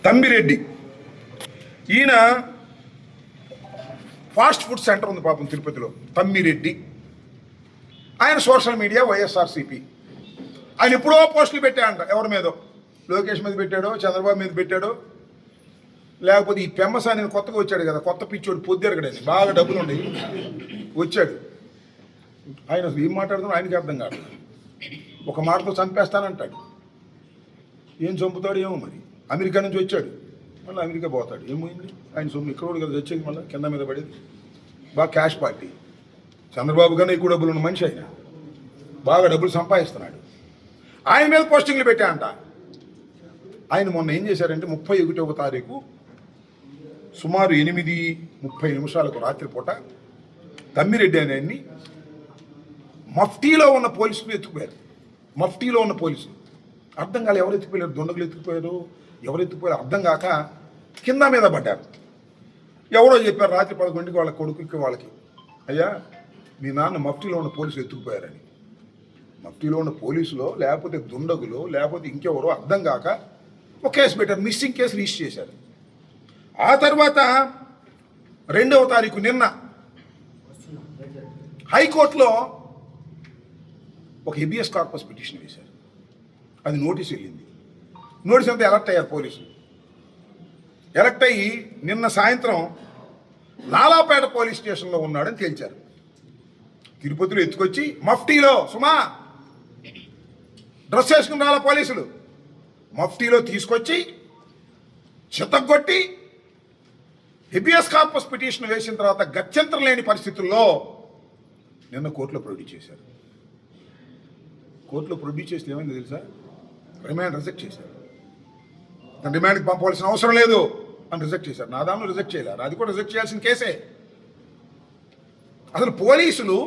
తమ్మిరెడ్డి ఈయన fast food centre ఉంది పాపం తిరుపతిలో. తమ్మిరెడ్డి ఆయన సోషల్ మీడియా వైఎస్ఆర్సీపీ. ఆయన ఎప్పుడో పోస్టులు పెట్టాడంట, ఎవరి మీదో లోకేష్ మీద పెట్టాడో, చంద్రబాబు మీద పెట్టాడో, లేకపోతే ఈ పెమ్మసాని కొత్తగా వచ్చాడు కదా, కొత్త పిచ్చోడు పొద్దురగడని బాగా డబ్బులు ఉండేవి వచ్చాడు. ఆయన అసలు ఏం మాట్లాడుతున్నాడు ఆయనకి అర్థం కాదు. ఒక మాటతో చంపేస్తానంటాడు. ఏం చంపుతాడు ఏమో మరి. అమెరికా నుంచి వచ్చాడు, మళ్ళీ అమెరికా పోతాడు. ఏమైంది ఆయన సొమ్ము ఇక్కడ కదా వచ్చేది, మళ్ళీ కింద మీద పడేది. బాగా క్యాష్ పార్టీ. చంద్రబాబు కన్నా ఎక్కువ డబ్బులు ఉన్న మనిషి ఆయన, బాగా డబ్బులు సంపాదిస్తున్నాడు. ఆయన మీద పోస్టింగ్లు పెట్టాయంట. ఆయన మొన్న ఏం చేశారంటే 31వ తారీఖు సుమారు 8:30 రాత్రిపూట తమ్మిరెడ్డి అనేన్ని మఫ్టీలో ఉన్న పోలీసులు ఎత్తుకుపోయారు. మఫ్టీలో ఉన్న పోలీసులు అర్థం కాలే, ఎవరు ఎత్తుకుపోయారు, దొండగులు ఎత్తుకుపోయారు, ఎవరు ఎత్తుకుపోయారు అర్థం కాక కింద మీద పడ్డారు. ఎవరో చెప్పారు రాత్రి 11కి వాళ్ళ కొడుకుకి వాళ్ళకి, అయ్యా మీ నాన్న మఫ్టీలో ఉన్న పోలీసులు ఎత్తుకుపోయారని. మఫ్టీలో ఉన్న పోలీసులో లేకపోతే దుండగులు లేకపోతే ఇంకెవరో అర్థం కాక ఒక కేసు పెట్టారు, మిస్సింగ్ కేసు రిజిస్టర్ చేశారు. ఆ తర్వాత 2వ తారీఖు నిన్న హైకోర్టులో ఒక హెబియస్ కార్పస్ పిటిషన్ వేశారు. అది నోటీస్ వెళ్ళింది. నోటీస్ అంతా ఎలక్ట్ అయ్యారు పోలీసులు. ఎలక్ట్ అయ్యి నిన్న సాయంత్రం లాలాపేట పోలీస్ స్టేషన్లో ఉన్నాడని తేల్చారు. తిరుపతిలో ఎత్తుకొచ్చి మఫ్టీలో సుమా డ్రెస్ వేసుకుని రాలా పోలీసులు, మఫ్టీలో తీసుకొచ్చి చితగ్గొట్టి హెబియస్ కార్పస్ పిటిషన్ వేసిన తర్వాత గత్యంతరం లేని పరిస్థితుల్లో నిన్న కోర్టులో ప్రొడ్యూస్ చేశారు. కోర్టులో ప్రొడ్యూస్ చేస్తే ఏమైంది తెలుసా? రిమాండ్ రిజెక్ట్ చేశారు. రిమాండ్కి పంపవలసిన అవసరం లేదు అని రిజెక్ట్ చేశారు. నా దానిలో రిజెక్ట్ చేయలేరు, అది కూడా రిజెక్ట్ చేయాల్సిన కేసే. అసలు పోలీసులు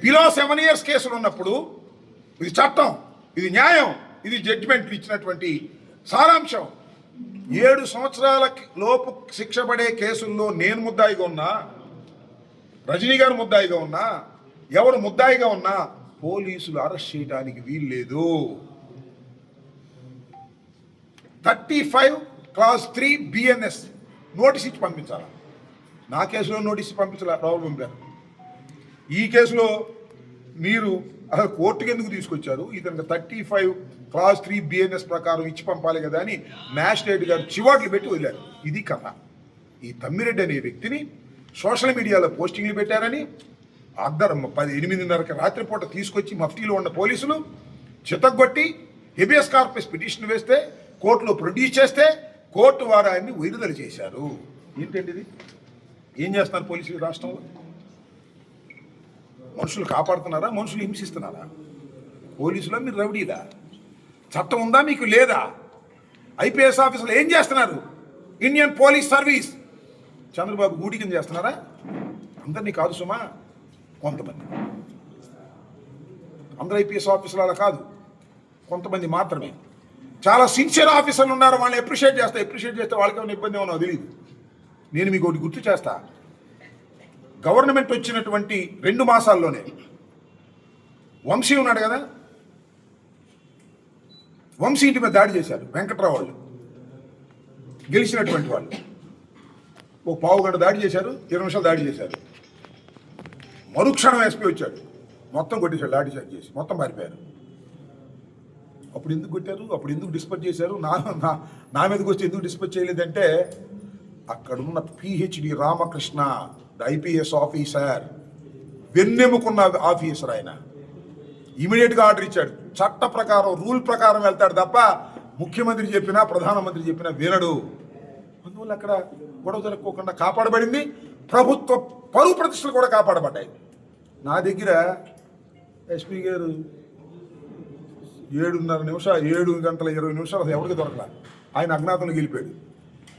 బిలో 7 years కేసులు ఉన్నప్పుడు ఇది చట్టం, ఇది న్యాయం, ఇది జడ్జిమెంట్ ఇచ్చినటువంటి సారాంశం. 7 సంవత్సరాల లోపు శిక్ష పడే కేసుల్లో నేను ముద్దాయిగా ఉన్నా, రజనీ గారు ముద్దాయిగా ఉన్నా, ఎవరు ముద్దాయిగా ఉన్నా పోలీసులు అరెస్ట్ చేయడానికి వీల్లేదు. 35 Clause 3 BNS నోటీస్ ఇచ్చి పంపించాలి. నా కేసులో నోటీస్ పంపించాలి, రావులు పంపారు. ఈ కేసులో మీరు అసలు కోర్టుకి ఎందుకు తీసుకొచ్చారు? ఇతనికి 35 Clause 3 BNS ప్రకారం ఇచ్చి పంపాలి కదా అని మ్యాజిస్ట్రేట్ గారు చివాట్లు పెట్టి వదిలారు. ఇది కథ. ఈ తమ్మిరెడ్డి అనే వ్యక్తిని సోషల్ మీడియాలో పోస్టింగ్లు పెట్టారని 8:30 రాత్రిపూట తీసుకొచ్చి మఫ్టీలో ఉన్న పోలీసులు చితగ్గొట్టి హెబియస్ కార్పస్ పిటిషన్ వేస్తే కోర్టులో ప్రొడ్యూస్ చేస్తే కోర్టు వారు ఆయన్ని విడుదల చేశారు. ఏంటండి ఇది? ఏం చేస్తున్నారు పోలీసులు రాష్ట్రంలో? మనుషులు కాపాడుతున్నారా, మనుషులు హింసిస్తున్నారా? పోలీసులో మీరు రౌడీదా? చట్టం ఉందా మీకు లేదా? ఐపీఎస్ ఆఫీసర్లు ఏం చేస్తున్నారు? ఇండియన్ పోలీస్ సర్వీస్ చంద్రబాబు గూడి కింద చేస్తున్నారా? అందరినీ కాదు సుమా, కొంతమంది. అందరు ఐపీఎస్ ఆఫీసర్లు అలా కాదు, కొంతమంది మాత్రమే. చాలా సిన్సియర్ ఆఫీసర్లు ఉన్నారు, వాళ్ళని అప్రిషియేట్ చేస్తే వాళ్ళకి ఏమైనా ఇబ్బంది ఏమో తెలియదు. నేను మీకు ఒకటి గుర్తు చేస్తా. గవర్నమెంట్ వచ్చినటువంటి 2 మాసాల్లోనే వంశీ ఉన్నాడు కదా, వంశీ ఇంటి మీద దాడి చేశారు వెంకట్రావు వాళ్ళు, గెలిచినటువంటి వాళ్ళు. ఒక పావుగంట దాడి చేశారు, 20 నిమిషాలు దాడి చేశారు. మరుక్షణం ఎస్పీ వచ్చాడు, మొత్తం కొట్టేశాడు, లాఠీ చార్జ్ చేసి మొత్తం పారిపోయారు. అప్పుడు ఎందుకు కొట్టారు? అప్పుడు ఎందుకు డిస్పర్స్ చేశారు? నా మీదకి వచ్చి ఎందుకు డిస్పర్స్ చేయలేదంటే అక్కడున్న పిహెచ్డి రామకృష్ణ ఐపీఎస్ ఆఫీసర్, వెన్నెముకున్న ఆఫీసర్, ఆయన ఇమీడియట్గా ఆర్డర్ ఇచ్చాడు. చట్ట ప్రకారం రూల్ ప్రకారం వెళ్తాడు తప్ప ముఖ్యమంత్రి చెప్పినా ప్రధానమంత్రి చెప్పినా వినడు. అందువల్ల అక్కడ గొడవ జరగకోకుండా కాపాడబడింది. ప్రభుత్వ పరువు ప్రతిష్టలు కూడా కాపాడబడ్డాయి. నా దగ్గర ఎస్పీ గారు 7 గంటల 20 నిమిషాలు ఎవరికి దొరకలా. ఆయన అజ్ఞాతంలో గెలిపాడు.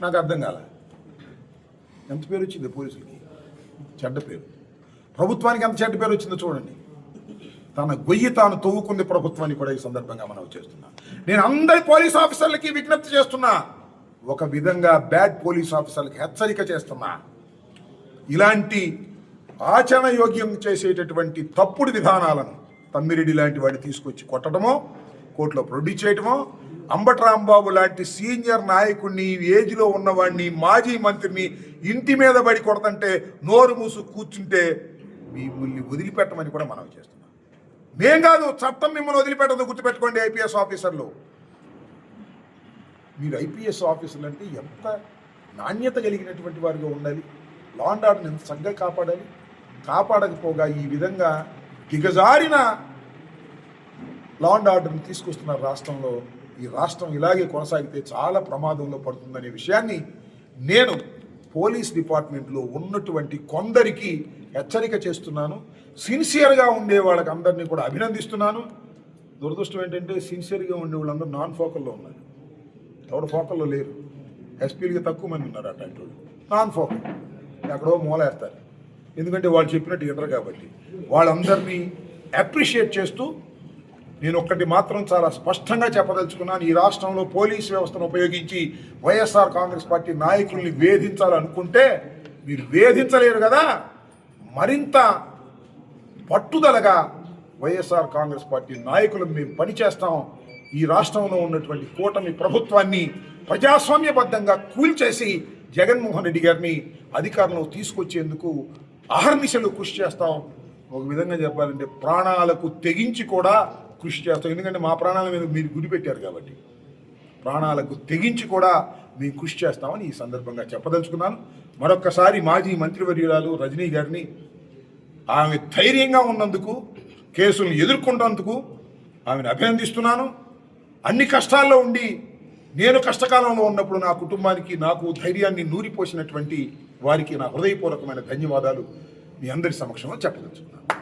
నాకు అర్థం కాల. ఎంత పేరు వచ్చింది పోలీసులకి? చెడ్డ పేరు. ప్రభుత్వానికి ఎంత చెడ్డ పేరు వచ్చిందో చూడండి. తన గొయ్యి తాను తవ్వుకుంది ప్రభుత్వాన్ని కూడా ఈ సందర్భంగా మనం చేస్తున్నా. నేను అందరి పోలీస్ ఆఫీసర్లకి విజ్ఞప్తి చేస్తున్నా, ఒక విధంగా బ్యాడ్ పోలీస్ ఆఫీసర్లకి హెచ్చరిక చేస్తున్నా. ఇలాంటి ఆచరణ యోగ్యం చేసేటటువంటి తప్పుడు విధానాలను తమ్మిరెడ్డి లాంటి వాడిని తీసుకొచ్చి కొట్టడమో, కోర్టులో ప్రొడ్యూస్ చేయటమో, అంబట్రాంబాబు లాంటి సీనియర్ నాయకుడిని, ఏజ్లో ఉన్నవాడిని, మాజీ మంత్రిని ఇంటి మీద పడి కొడతంటే నోరు మూసు కూర్చుంటే మిమ్మల్ని వదిలిపెట్టమని కూడా మనం చేస్తున్నాం. మేం కాదు, చట్టం మిమ్మల్ని వదిలిపెట్టదు. గుర్తుపెట్టుకోండి ఐపీఎస్ ఆఫీసర్లు. మీరు ఐపీఎస్ ఆఫీసర్లు అంటే ఎంత నాణ్యత కలిగినటువంటి వారిగా ఉండాలి, లా అండ్ ఆర్డర్ని ఎంత చక్కగా కాపాడాలి. కాపాడకపోగా ఈ విధంగా దిగజారిన లా అండ్ ఆర్డర్ని తీసుకొస్తున్నారు రాష్ట్రంలో. ఈ రాష్ట్రం ఇలాగే కొనసాగితే చాలా ప్రమాదంలో పడుతుందనే విషయాన్ని నేను పోలీస్ డిపార్ట్మెంట్లో ఉన్నటువంటి కొందరికి హెచ్చరిక చేస్తున్నాను. సిన్సియర్గా ఉండే వాళ్ళకి అందరినీ కూడా అభినందిస్తున్నాను. దురదృష్టం ఏంటంటే సిన్సియర్గా ఉండే వాళ్ళందరూ నాన్ ఫోకల్లో ఉన్నారు. ఎవరు ఫోకల్లో లేరు. ఎస్పీలకి తక్కువ మంది ఉన్నారు అట్లాంటి వాళ్ళు. నాన్ ఫోకల్ ఎక్కడో మూలేస్తారు. ఎందుకంటే వాళ్ళు చెప్పినట్టు ఎదురు కాబట్టి. వాళ్ళందరినీ అప్రిషియేట్ చేస్తూ నేను ఒక్కటి మాత్రం చాలా స్పష్టంగా చెప్పదలుచుకున్నాను. ఈ రాష్ట్రంలో పోలీస్ వ్యవస్థను ఉపయోగించి వైఎస్ఆర్ కాంగ్రెస్ పార్టీ నాయకుల్ని వేధించాలనుకుంటే మీరు వేధించలేరు కదా. మరింత పట్టుదలగా వైఎస్ఆర్ కాంగ్రెస్ పార్టీ నాయకులు మేము పనిచేస్తాం. ఈ రాష్ట్రంలో ఉన్నటువంటి కూటమి ప్రభుత్వాన్ని ప్రజాస్వామ్యబద్ధంగా కూల్చేసి జగన్మోహన్ రెడ్డి గారిని అధికారంలో తీసుకొచ్చేందుకు అహర్నిశలు కృషి చేస్తాం. ఒక విధంగా చెప్పాలంటే ప్రాణాలకు తెగించి కూడా కృషి చేస్తాం. ఎందుకంటే మా ప్రాణాల మీద మీరు గురిపెట్టారు కాబట్టి ప్రాణాలకు తెగించి కూడా మేము కృషి చేస్తామని ఈ సందర్భంగా చెప్పదలుచుకున్నాను. మరొక్కసారి మాజీ మంత్రివర్యురాలు రజనీ గారిని ఆమె ధైర్యంగా ఉన్నందుకు, కేసులను ఎదుర్కొన్నందుకు ఆమెను అభినందిస్తున్నాను. అన్ని కష్టాల్లో ఉండి నేను కష్టకాలంలో ఉన్నప్పుడు నా కుటుంబానికి, నాకు ధైర్యాన్ని నూరిపోసినటువంటి వారికి నా హృదయపూర్వకమైన ధన్యవాదాలు మీ అందరి సమక్షంలో చెప్పదలుచుకున్నాను.